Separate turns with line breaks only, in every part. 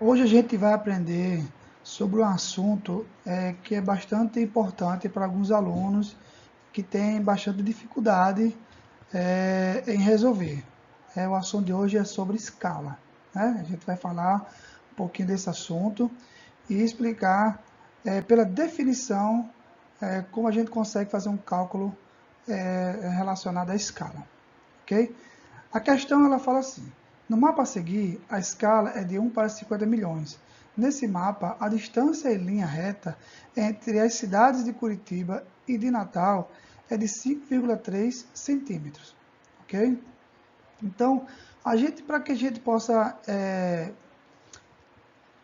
Hoje a gente vai aprender sobre um assunto que é bastante importante para alguns alunos que têm bastante dificuldade em resolver. O assunto de hoje é sobre escala, né? A gente vai falar um pouquinho desse assunto e explicar pela definição como a gente consegue fazer um cálculo relacionado à escala, ok? A questão ela fala assim: no mapa a seguir, a escala é de 1 para 50 milhões. Nesse mapa, a distância em linha reta entre as cidades de Curitiba e de Natal é de 5,3 centímetros. Ok? Então, para que a gente possa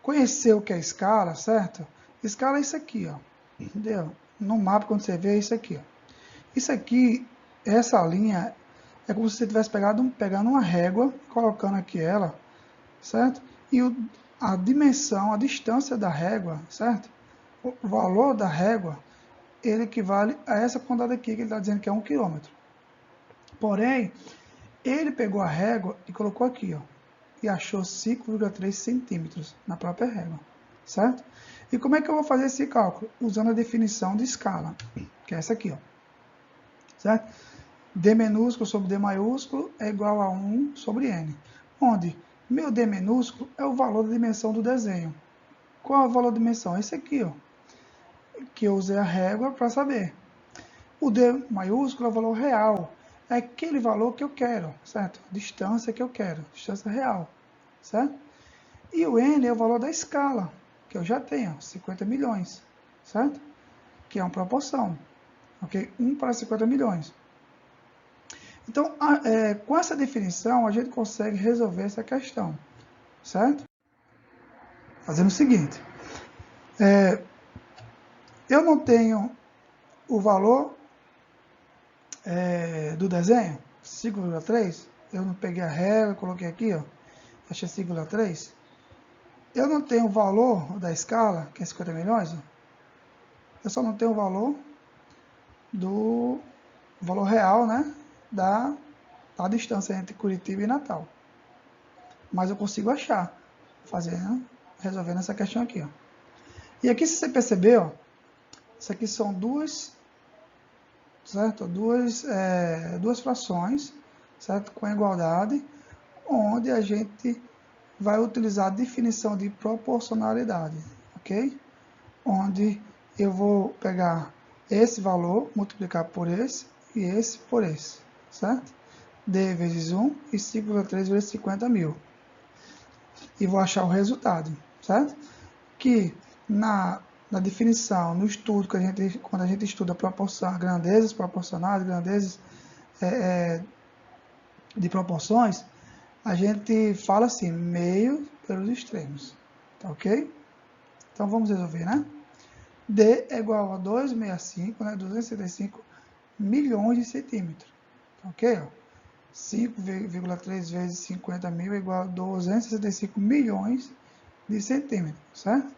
conhecer o que é escala, certo? Escala é isso aqui, ó. Entendeu? No mapa, quando você vê, é isso aqui, ó. Isso aqui, essa linha, é como se você tivesse pegando uma régua, colocando aqui ela, certo? E a dimensão, a distância da régua, certo? O valor da régua, ele equivale a essa quantidade aqui, que ele está dizendo que é 1 quilômetro. Porém, ele pegou a régua e colocou aqui, ó, e achou 5,3 centímetros na própria régua, certo? E como é que eu vou fazer esse cálculo? Usando a definição de escala, que é essa aqui, ó, certo? D minúsculo sobre D maiúsculo é igual a 1 sobre N, onde meu D minúsculo é o valor da dimensão do desenho. Qual é o valor da dimensão? Esse aqui, ó, que eu usei a régua para saber. O D maiúsculo é o valor real, é aquele valor que eu quero, certo? Distância que eu quero, distância real, certo? E o N é o valor da escala, que eu já tenho, 50 milhões, certo? Que é uma proporção, ok? 1 para 50 milhões. Então, com essa definição, a gente consegue resolver essa questão, certo? Fazendo o seguinte, eu não tenho o valor do desenho, 5,3, eu não peguei a régua, coloquei aqui, ó, achei 5,3. Eu não tenho o valor da escala, que é 50 milhões, ó, eu só não tenho o valor do valor real, né, da distância entre Curitiba e Natal. Mas eu consigo achar, resolvendo essa questão aqui, ó. E aqui, se você perceber, ó, isso aqui são duas frações, certo? Com igualdade, onde a gente vai utilizar a definição de proporcionalidade, ok? Onde eu vou pegar esse valor, multiplicar por esse e esse por esse, certo? D vezes 1 e 5,3 vezes 50 mil. E vou achar o resultado, certo? Que na definição, no estudo, quando a gente estuda proporção, grandezas proporcionais, grandezas de proporções, a gente fala assim, meio pelos extremos, tá ok? Então vamos resolver, né? D é igual a 265, né? 265 milhões de centímetros, tá ok? 5,3 vezes 50 mil é igual a 265 milhões de centímetros, certo?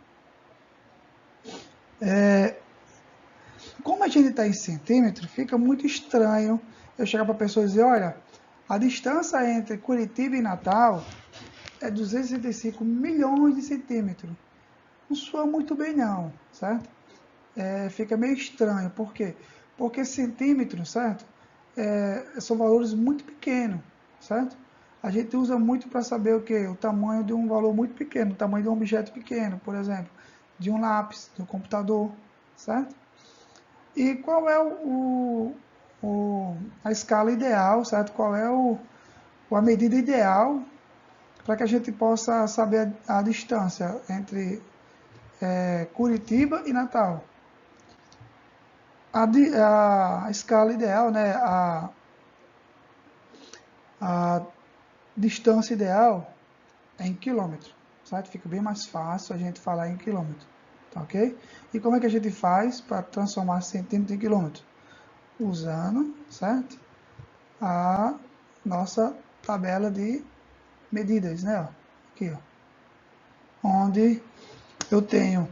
Como a gente está em centímetro, fica muito estranho eu chegar para a pessoa e dizer, olha, a distância entre Curitiba e Natal é 265 milhões de centímetros. Não soa muito bem não, certo? Fica meio estranho, por quê? Porque centímetros, certo? São valores muito pequenos, certo? A gente usa muito para saber o quê? O tamanho de um valor muito pequeno, o tamanho de um objeto pequeno, por exemplo, de um lápis, do computador, certo? E qual é a escala ideal, certo? Qual é a medida ideal para que a gente possa saber a distância entre Curitiba e Natal? A escala ideal, né? A distância ideal é em quilômetro, certo? Fica bem mais fácil a gente falar em quilômetro, tá ok? E como é que a gente faz para transformar centímetro em quilômetro? Usando, certo? A nossa tabela de medidas, né? Aqui, ó. Onde eu tenho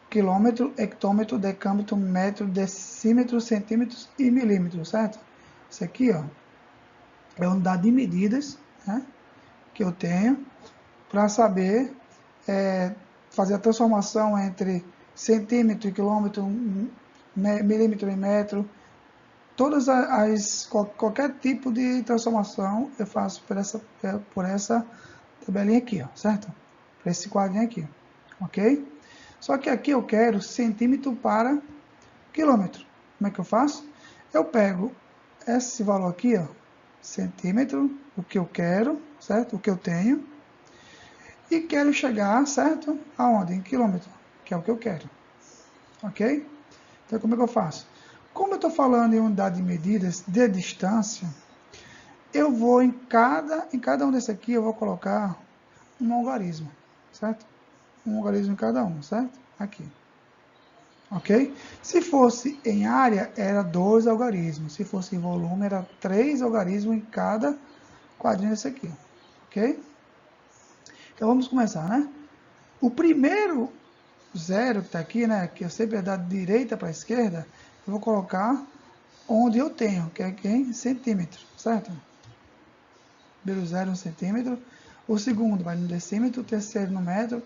quilômetro, hectômetro, decâmetro, metro, decímetro, centímetros e milímetros, certo? Isso aqui, ó, é a unidade de medidas, né, que eu tenho para saber fazer a transformação entre centímetro e quilômetro, milímetro e metro, qualquer tipo de transformação eu faço por essa tabelinha aqui, ó, certo? Por esse quadrinho aqui, ok? Só que aqui eu quero centímetro para quilômetro. Como é que eu faço? Eu pego esse valor aqui, ó, centímetro, o que eu quero, certo? O que eu tenho, e quero chegar, certo? Aonde? Em quilômetro, que é o que eu quero, ok? Então, como é que eu faço? Como eu estou falando em unidade de medidas de distância, eu vou em cada um desse aqui, eu vou colocar um algarismo, certo? Um algarismo em cada um, certo? Aqui, ok? Se fosse em área, era 2 algarismos. Se fosse em volume, era 3 algarismos em cada quadrinho desse aqui, ok? Então, vamos começar, né? O primeiro zero que está aqui, né, que eu sempre é da direita para a esquerda, eu vou colocar onde eu tenho, que é aqui em centímetro, certo? Primeiro zero no centímetro, o segundo vai no decímetro, o terceiro no metro,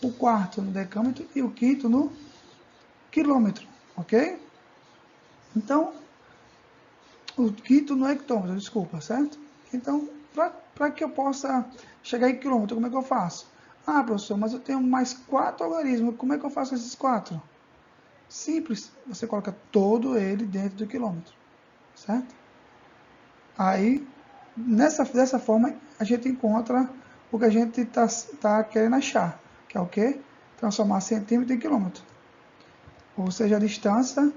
o quarto no decâmetro e o quinto no quilômetro, ok? Então, o quinto no hectômetro, desculpa, certo? Então, para que eu possa chegar em quilômetro, como é que eu faço? Ah, professor, mas eu tenho mais 4 algarismos, como é que eu faço esses 4? Simples, você coloca todo ele dentro do quilômetro, certo? Aí, dessa forma, a gente encontra o que a gente tá querendo achar, que é o quê? Transformar centímetro em quilômetro. Ou seja, a distância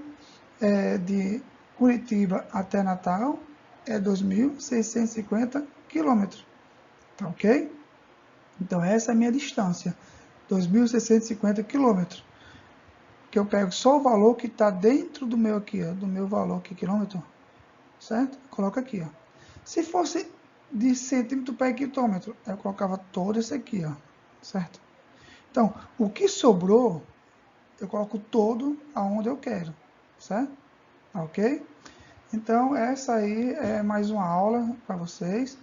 de Curitiba até Natal é 2.650 quilômetros, tá ok? Então, essa é a minha distância, 2.650 quilômetros. Que eu pego só o valor que está dentro do meu aqui, ó, do meu valor aqui, quilômetro, certo? Coloca aqui, ó. Se fosse de centímetro para hectômetro, eu colocava todo esse aqui, ó, certo? Então, o que sobrou, eu coloco todo aonde eu quero, certo? Ok? Então, essa aí é mais uma aula para vocês.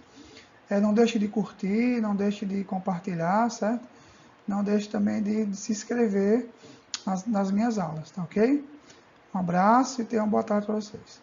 Não deixe de curtir, não deixe de compartilhar, certo? Não deixe também de se inscrever nas minhas aulas, tá ok? Um abraço e tenha uma boa tarde para vocês.